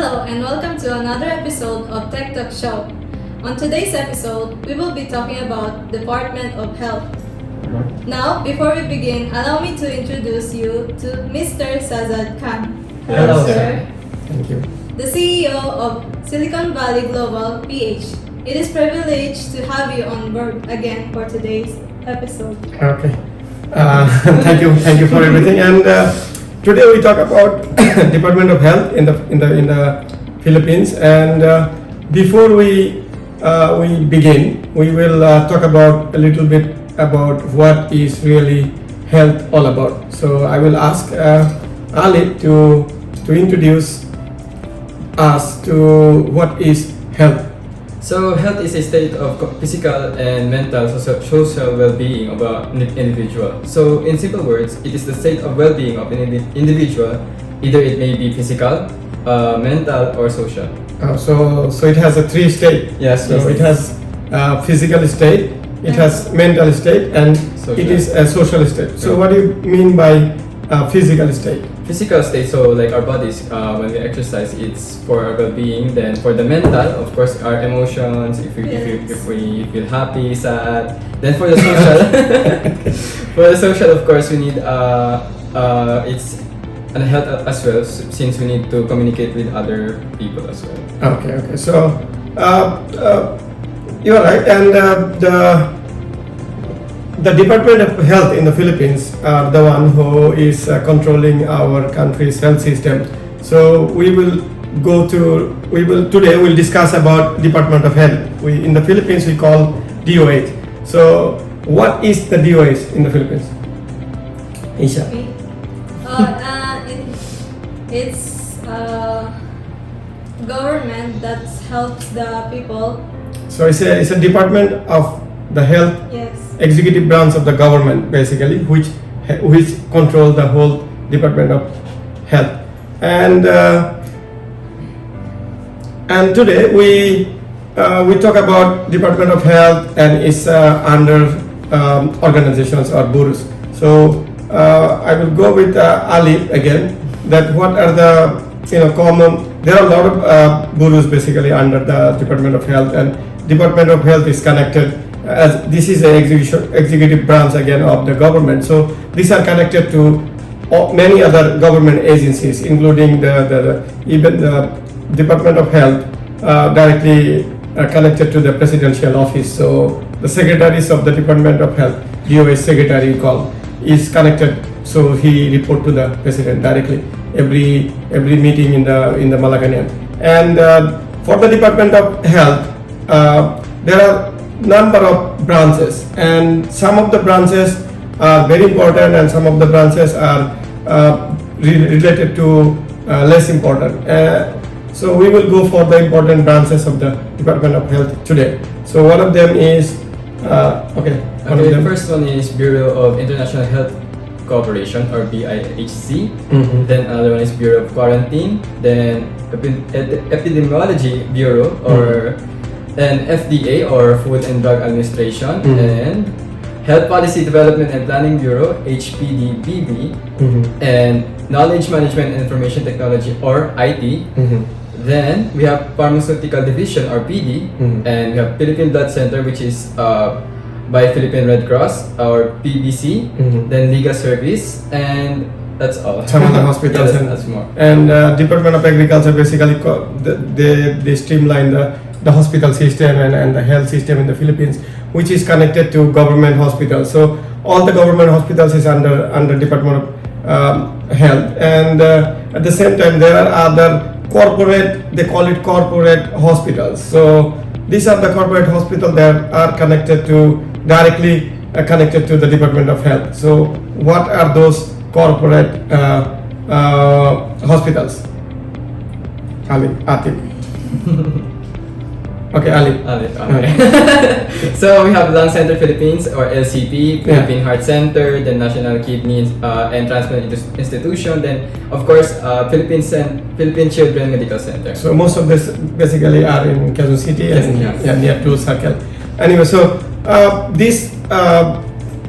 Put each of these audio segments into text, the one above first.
Hello and welcome to another episode of Tech Talk Show. On today's episode, we will be talking about Department of Health. Now, before we begin, allow me to introduce you to Mr. Sazad Khan. Hello, sir. Thank you. The CEO of Silicon Valley Global PH. It is privileged to have you on board again for today's episode. Okay. Thank you for everything. And today we talk about Department of Health in the Philippines. And before we begin, we will talk about a little bit about what is really health all about. So I will ask Ali to introduce us to what is health. So health is a state of physical and mental social well-being of an individual. So in simple words, it is the state of well-being of an individual. Either it may be physical, mental, or social. So it has a three state. Yes. So it has physical state, it has mental state, and Social. it is a social state. So what do you mean by physical state? Physical state, so like our bodies, when we exercise, it's for our well-being. Then for the mental, of course, our emotions, if we feel happy, sad. Then for the social, of course, we need it's and health as well, since we need to communicate with other people as well. Okay. So you are right, and the Department of Health in the Philippines are the one who is controlling our country's health system. So today we'll discuss about Department of Health. In the Philippines we call DOH. So what is the DOH in the Philippines? Isha. Okay. It's government that helps the people. So it's a department of the health. Yes. Executive branch of the government, basically, which control the whole Department of Health. And today we talk about Department of Health and its under organizations or bureaus. So I will go with Ali again. That what are the common? There are a lot of bureaus basically under the Department of Health, and Department of Health is connected. As this is an executive branch again of the government, so these are connected to many other government agencies, including even the Department of Health directly connected to the presidential office. So the secretaries of the Department of Health, DOH secretary called, is connected. So he report to the president directly every meeting in the Malacanang. And for the Department of Health, there are number of branches, and some of the branches are very important and some of the branches are related to less important. So we will go for the important branches of the Department of Health today. So one of them is The first one is Bureau of International Health Cooperation, or BIHC. Mm-hmm. Then another one is Bureau of Quarantine. Then Epidemiology Bureau, or and FDA, or Food and Drug Administration, and Health Policy Development and Planning Bureau, HPDPB, and Knowledge Management and Information Technology, or IT. Then we have Pharmaceutical Division, or PD, and we have Philippine Blood Center, which is by Philippine Red Cross, or PBC. Then Legal Service, and that's all. Some other hospitals. Yeah, that's more. And Department of Agriculture basically they streamline the hospital system and the health system in the Philippines, which is connected to government hospitals. So all the government hospitals is under Department of Health, and at the same time there are other corporate, they call it corporate hospitals. So these are the corporate hospitals that are directly connected to the Department of Health. So what are those corporate hospitals? Ali, Atif. Okay, Ali. So we have Lung Center Philippines, or LCP, Philippine Heart Center, then National Kidney and Transplant Institution, then of course Philippine Children Medical Center. So most of this basically are in Quezon City and near to Circle. Anyway, so this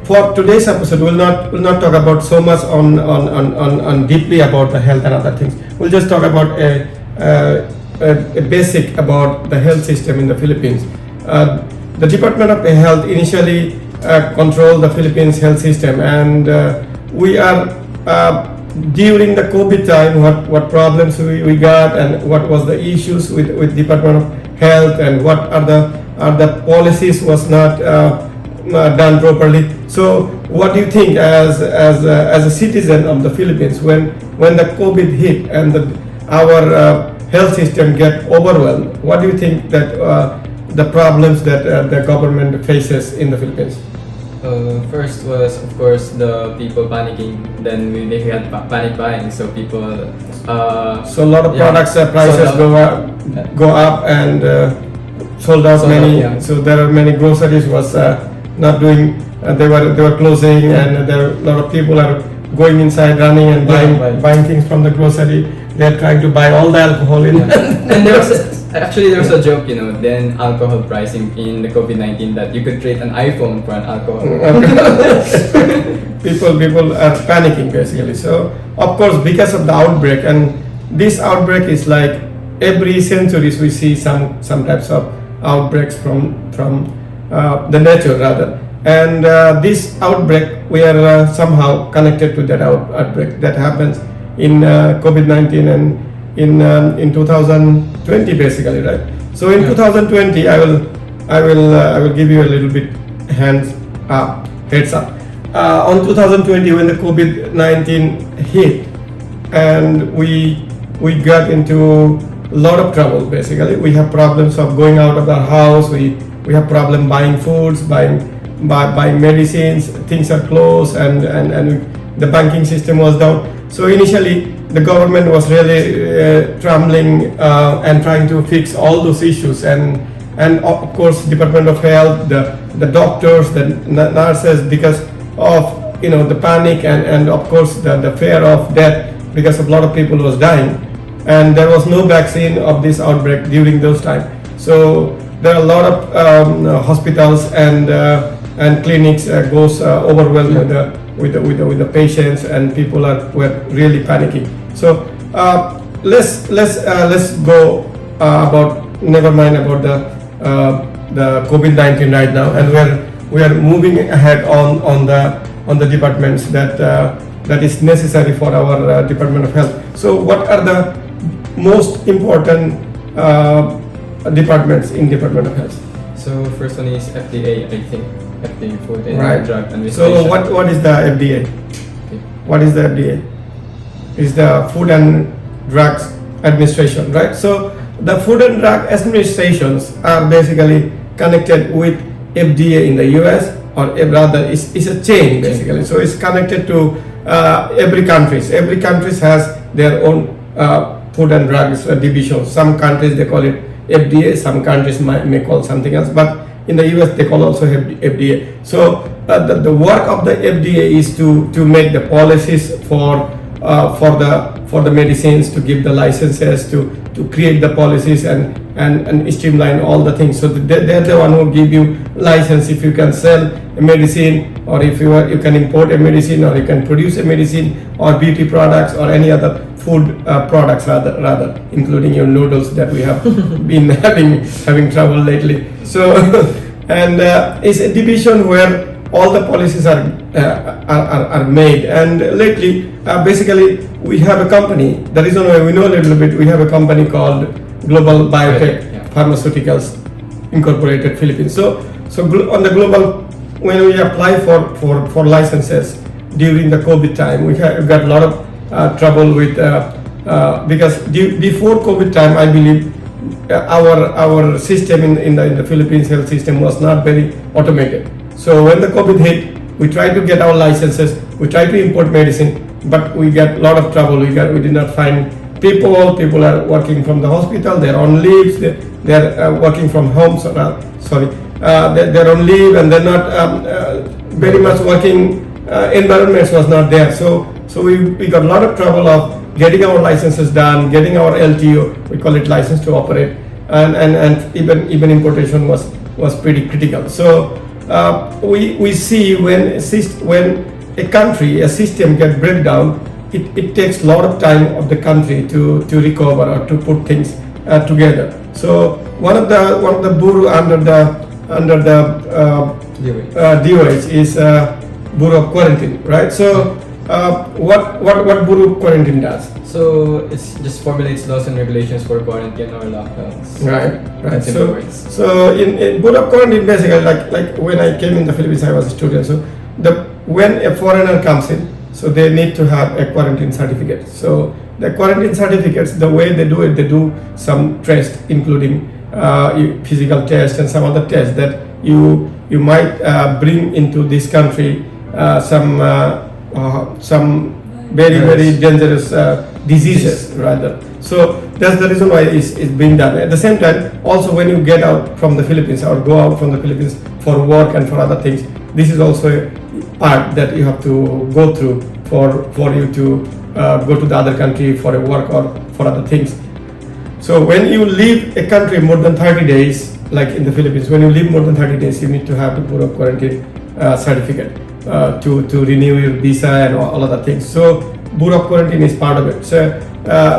for today's episode we'll not talk about so much on deeply about the health and other things. We'll just talk about a a basic about the health system in the Philippines. The Department of Health initially controlled the Philippines health system, and we are during the COVID time, what problems we got, and what was the issues with Department of Health, and what are the policies was not done properly. So what do you think as a citizen of the Philippines when the COVID hit and our health system get overwhelmed? What do you think that the problems that the government faces in the Philippines? First was, of course, the people panicking. Then they had panic buying, so people. So a lot of products prices go up and sold out many. Yeah. So there are many groceries was not doing. They were closing, and there are a lot of people are going inside, running and buying things from the grocery. They are trying to buy all the alcohol in. And there was a joke, then alcohol pricing in the COVID-19 that you could trade an iPhone for an alcohol. people are panicking basically. So of course, because of the outbreak, and this outbreak is like every centuries we see some types of outbreaks from the nature rather. And this outbreak, we are somehow connected to that outbreak that happens in COVID-19 and in 2020 basically, right? So in 2020, I will give you a little bit heads up. On 2020, when the COVID-19 hit, and we got into a lot of trouble basically. We have problems of going out of our house. We have problem buying foods, buying medicines. Things are closed, and the banking system was down. So initially, the government was really trembling and trying to fix all those issues, and of course, Department of Health, the doctors, the nurses, because of the panic and of course the fear of death, because a lot of people was dying, and there was no vaccine of this outbreak during those times. So there are a lot of hospitals and clinics goes overwhelmed with the patients, and people were really panicking. So let's go never mind about the COVID-19 right now, and we are moving ahead on the departments that is necessary for our Department of Health. So what are the most important departments in Department of Health? So first one is FDA, I think. FDA, Food and Drug Administration. So what is the FDA? Okay. What is the FDA? Is the Food and Drugs Administration, right? So the Food and Drug Administrations are basically connected with FDA in the US, or rather it's a chain basically. So it's connected to every countries. Every countries has their own food and drugs division. Some countries they call it FDA, some countries may call something else, but in the US they call also FDA. So the work of the FDA is to make the policies for the medicines, to give the licenses, to create the policies and streamline all the things. So they're the one who give you license if you can sell a medicine, or if you can import a medicine, or you can produce a medicine, or beauty products, or any other food products rather, including your noodles that we have been having trouble lately. So and it's a division where all the policies are made. And lately, basically, we have a company. The reason why we know a little bit, we have a company called Global Biotech Pharmaceuticals Incorporated Philippines. So on the global, when we apply for licenses during the COVID time, we got a lot of trouble with because before COVID time, I believe our system in the Philippines health system was not very automated. So when the COVID hit, we tried to get our licenses, we tried to import medicine, but we got a lot of trouble. We did not find people are working from the hospital, they're on leaves, they're working from home, they're on leave, and they're not very much working environments was not there. So we got a lot of trouble of getting our licenses done, getting our LTO, we call it license to operate, and even importation was pretty critical. So we see when a country, a system get breakdown, it takes a lot of time of the country to recover or to put things together. So one of the bureau under the DOH is Bureau of Quarantine, right? So what Bureau of Quarantine does? So it's just formulates laws and regulations for quarantine or lockdowns. Right. In simple words. So in Bureau of Quarantine, basically, like when I came in the Philippines, I was a student. So when a foreigner comes in, so they need to have a quarantine certificate. So the quarantine certificates, the way they do it, they do some tests, including physical tests and some other tests that you might bring into this country some very dangerous diseases rather. So that's the reason why it's being done. At the same time, also when you get out from the Philippines or go out from the Philippines for work and for other things, this is also a part that you have to go through for you to go to the other country for a work or for other things. So when you leave a country more than 30 days, like in the Philippines, when you leave more than 30 days, you need to have the Bureau of Quarantine certificate to renew your visa and all other things. So Bureau of Quarantine is part of it. So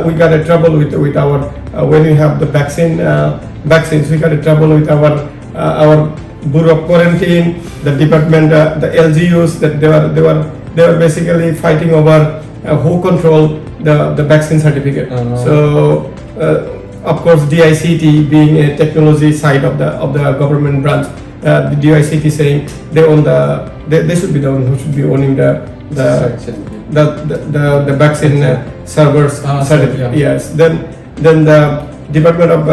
we got a trouble with our when we have the vaccines, we got a trouble with our Bureau of Quarantine, the department, the LGUs, that they were basically fighting over who control the vaccine certificate. So of course DICT being a technology side of the government branch, the DICT saying they own they should be the one who should be owning the vaccine servers certificate. Yeah. Yes. Then the Department of the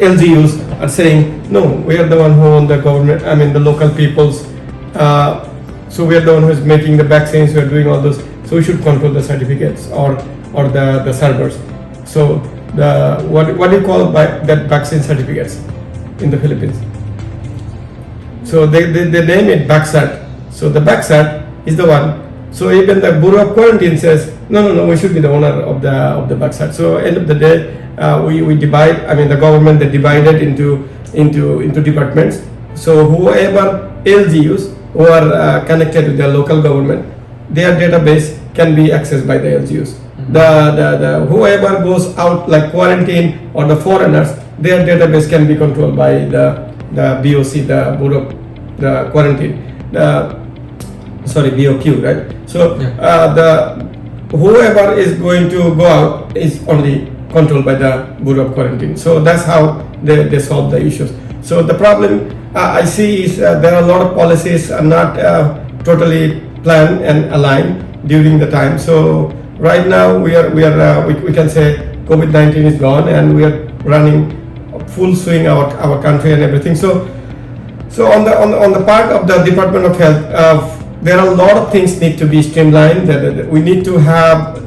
LGUs are saying no, we are the one who own the government. The local peoples. So we are the one who is making the vaccines. We are doing all those. So we should control the certificates or the servers. So what do you call that vaccine certificates in the Philippines? So they name it backsat. So the backsat is the one. So even the Bureau of Quarantine says no, we should be the owner of the backsat. So end of the day, we divide. The government, they divided into departments. So whoever LGUs who are connected with the local government, their database can be accessed by the LGUs. The whoever goes out like quarantine or the foreigners, their database can be controlled by the BOC, the Bureau, the Quarantine, BOQ, right? So the whoever is going to go out is only controlled by the Bureau of Quarantine. So that's how they solve the issues. So the problem I see is there are a lot of policies are not totally planned and aligned during the time. So right now we can say COVID-19 is gone and we are running full swing our country and everything. So on the part of the Department of Health, there are a lot of things need to be streamlined. That we need to have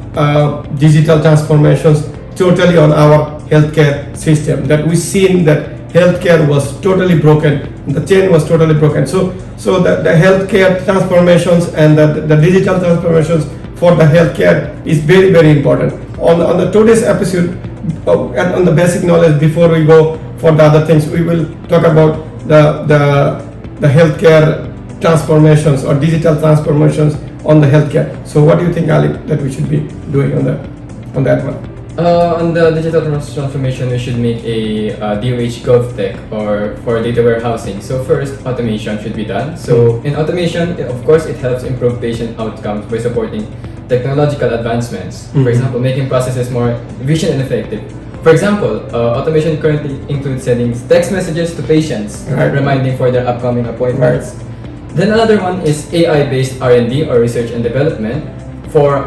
digital transformations totally on our healthcare system. That we've seen that healthcare was totally broken. The chain was totally broken. So the healthcare transformations and the digital transformations for the healthcare is very, very important. On the today's episode, and on the basic knowledge, before we go for the other things, we will talk about the healthcare transformations or digital transformations on the healthcare. So what do you think, Ali, that we should be doing on that one? On the digital transformation, we should make a DOH GovTech or for data warehousing. So first, automation should be done. So in automation, of course, it helps improve patient outcomes by supporting technological advancements. For example, making processes more efficient and effective. For example, automation currently includes sending text messages to patients, reminding for their upcoming appointments. Then another one is AI-based R&D or research and development for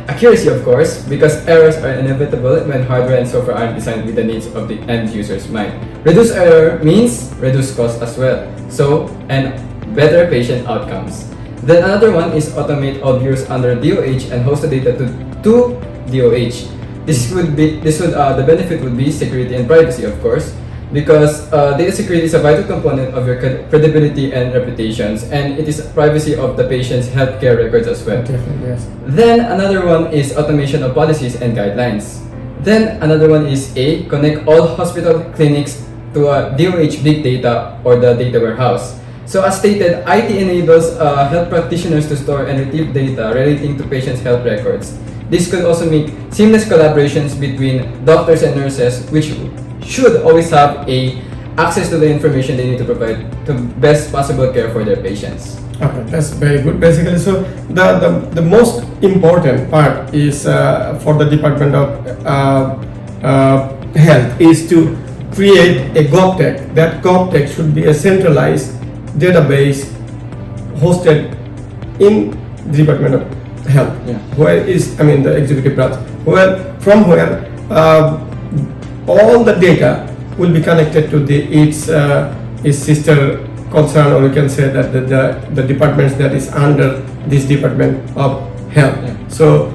accuracy, of course, because errors are inevitable when hardware and software aren't designed with the needs of the end user's mind. Reduce error means reduce cost as well. So, and better patient outcomes. Then another one is automate all bureaus under DOH and host the data to DOH. The benefit would be security and privacy, of course, because data security is a vital component of your credibility and reputations, and it is privacy of the patient's healthcare records as well. Definitely, yes. Then another one is automation of policies and guidelines. Then another one is connect all hospital clinics to a DOH big data or the data warehouse. So as stated, IT enables health practitioners to store and retrieve data relating to patients' health records. This could also make seamless collaborations between doctors and nurses, which should always have access to the information they need to provide to best possible care for their patients. Okay, that's very good. Basically, so the most important part is for the Department of Health is to create a GovTech. That GovTech should be a centralized database hosted in the Department of Health, where is, I mean, the executive branch, from where all the data will be connected to its sister concern, or you can say that the departments that is under this Department of Health. So,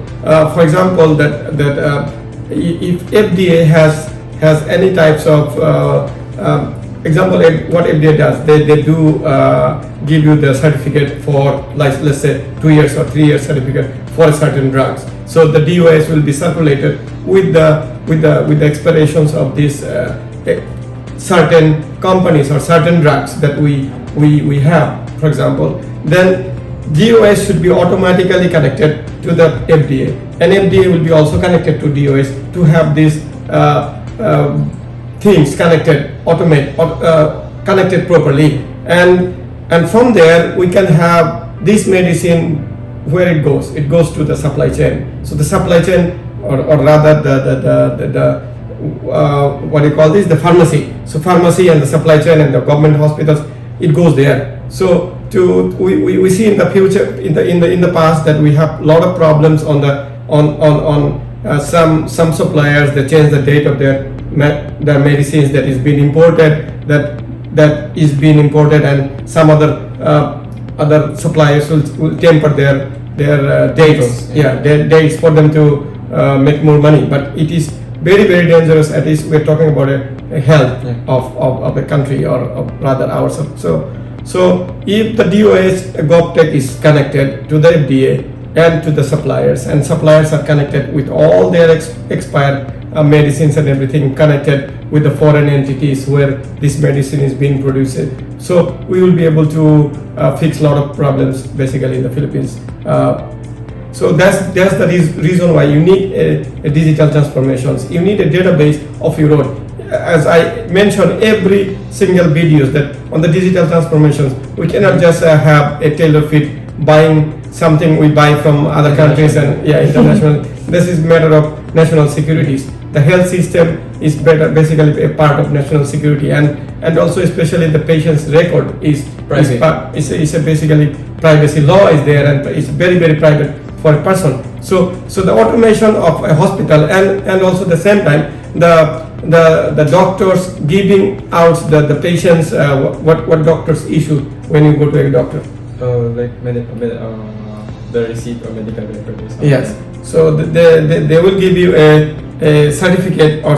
for example, if FDA has any types of example, what FDA does, they do give you the certificate for, like, let's say 2 years or 3 years certificate for certain drugs. So the DOH will be circulated with the expirations of these certain companies or certain drugs that we have, for example. Then DOH should be automatically connected to the FDA, and FDA will be also connected to DOH to have these things connected, connected properly, and from there we can have this medicine where it goes to the supply chain. So the supply chain, or rather the what do you call this, the pharmacy. So pharmacy and the supply chain and the government hospitals, it goes there. So we see in the future, in the past, that we have a lot of problems on some suppliers. They change the date of their medicines that is being imported, and some other suppliers will temper their dates, their dates for them to make more money. But it is very, very dangerous. At least we're talking about a health of the country, or rather ourselves. So if the DOH GovTech is connected to the FDA and to the suppliers, and suppliers are connected with all their expired medicines and everything, connected with the foreign entities where this medicine is being produced, so we will be able to fix a lot of problems basically in the Philippines. So that's the reason why you need a digital transformations. You need a database of your own. As I mentioned, every single videos that on the digital transformations, we cannot just have a tailor fit buying something we buy from other countries and international. This is matter of national securities. The health system is basically a part of national security, and also especially the patient's record is basically privacy law is there, and it's very, very private for a person. So the automation of a hospital, and also the same time the doctors giving out the patients what doctors issue when you go to a doctor. Like the receipt or medical record or something. Yes. So they will give you a certificate, or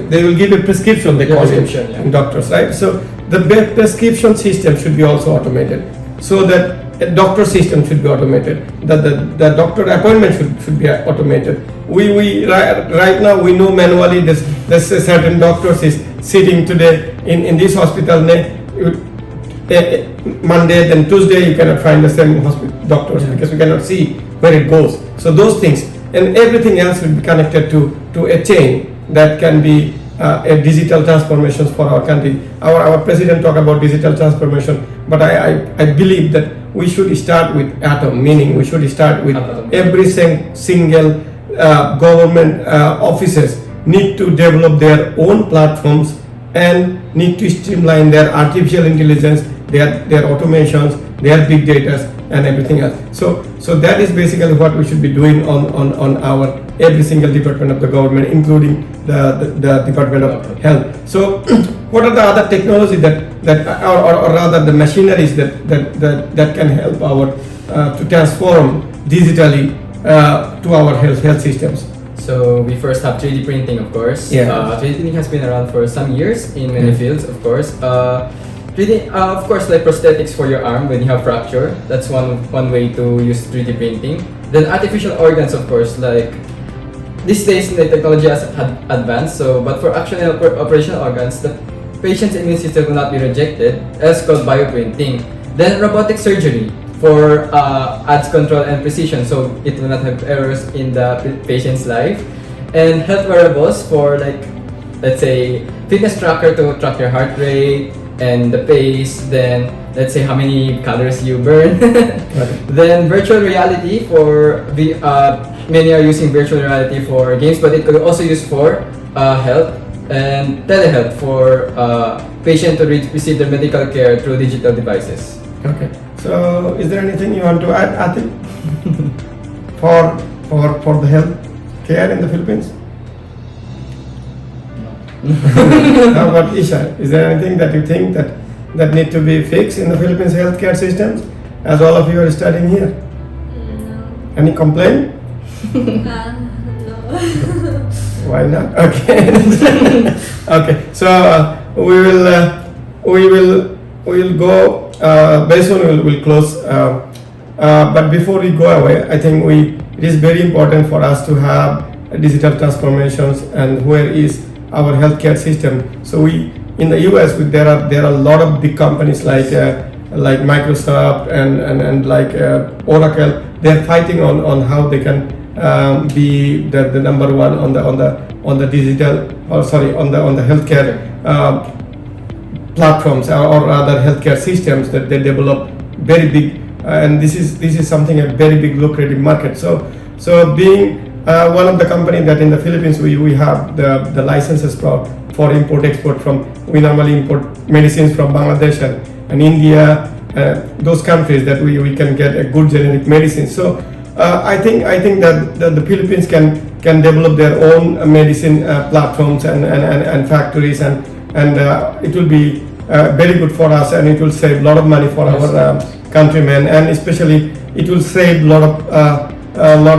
they will give a prescription. They call it in doctors, right? So the prescription system should be also automated, so that a doctor system should be automated. The doctor appointment should be automated. We right now we know manually there's a certain doctors is sitting today in this hospital. Monday, then Tuesday you cannot find the same hospital doctors because we cannot see where it goes. So those things and everything else will be connected to a chain that can be a digital transformations for our country. Our president talked about digital transformation, but I believe that we should start with atom, meaning we should start with every single government offices need to develop their own platforms and need to streamline their artificial intelligence, their automations, their big data and everything else. So that is basically what we should be doing on our every single department of the government, including the Department of Health. So what are the other technology that or rather the machineries that can help our to transform digitally to our health systems? So we first have 3D printing, of course. 3D printing has been around for some years in many fields, of course. 3D, of course, like prosthetics for your arm when you have fracture. That's one way to use 3D printing. Then artificial organs, of course, like these days the technology has advanced. So, but for operational organs, the patient's immune system will not be rejected. That's called bioprinting. Then robotic surgery for adds control and precision, so it will not have errors in the patient's life. And health wearables for, like, let's say, fitness tracker to track your heart rate and the pace. Then let's say how many calories you burn. Then virtual reality for many are using virtual reality for games, but it could also use for health, and telehealth for patient to receive their medical care through digital devices. Okay. So, is there anything you want to add, Atif, for the health care in the Philippines? How about Isha? Is there anything that you think that need to be fixed in the Philippines healthcare systems, as all of you are studying here? No. Any complaint? No. Why not? Okay. Okay. So we will go very soon. We'll close. But before we go away, I think it is very important for us to have digital transformations and where is our healthcare system. So in the US, there are a lot of big companies like Microsoft and like Oracle. They're fighting on how they can be the number one on the digital, or sorry, on the healthcare platforms or other healthcare systems that they develop very big, and this is something a very big lucrative market. So being one of the companies that in the Philippines we have the licenses for import export from, we normally import medicines from Bangladesh and India, those countries that we can get a good generic medicine. So I think that the Philippines can develop their own medicine platforms and factories, and it will be very good for us, and it will save a lot of money for our countrymen, and especially it will save a lot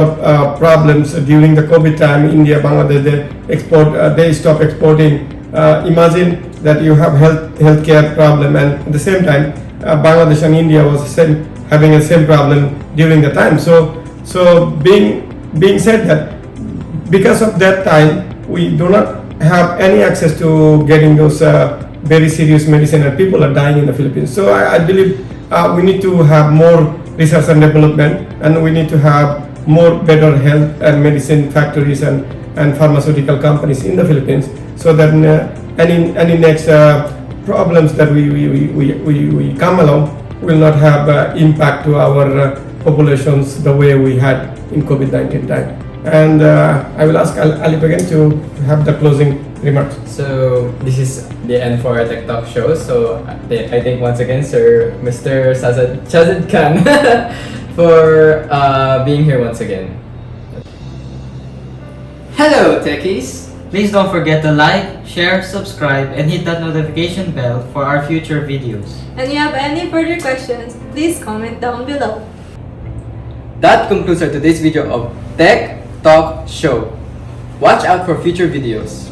of problems during the COVID time. India, Bangladesh, they stop exporting. Imagine that you have healthcare problem, and at the same time Bangladesh and India was having the same problem during the time. So being said that, because of that time we do not have any access to getting those very serious medicine, and people are dying in the Philippines. So I believe we need to have more research and development, and we need to have more better health and medicine factories and pharmaceutical companies in the Philippines, so that any next problems that we come along will not have impact to our populations the way we had in COVID-19 time. And I will ask Alip again to have the closing remarks. So this is the end for our Tech Talk show. So I think once again, Sir Mr. Shazad Khan for being here once again. Hello techies! Please don't forget to like, share, subscribe, and hit that notification bell for our future videos. And you have any further questions, please comment down below. That concludes our today's video of Tech Talk Show. Watch out for future videos.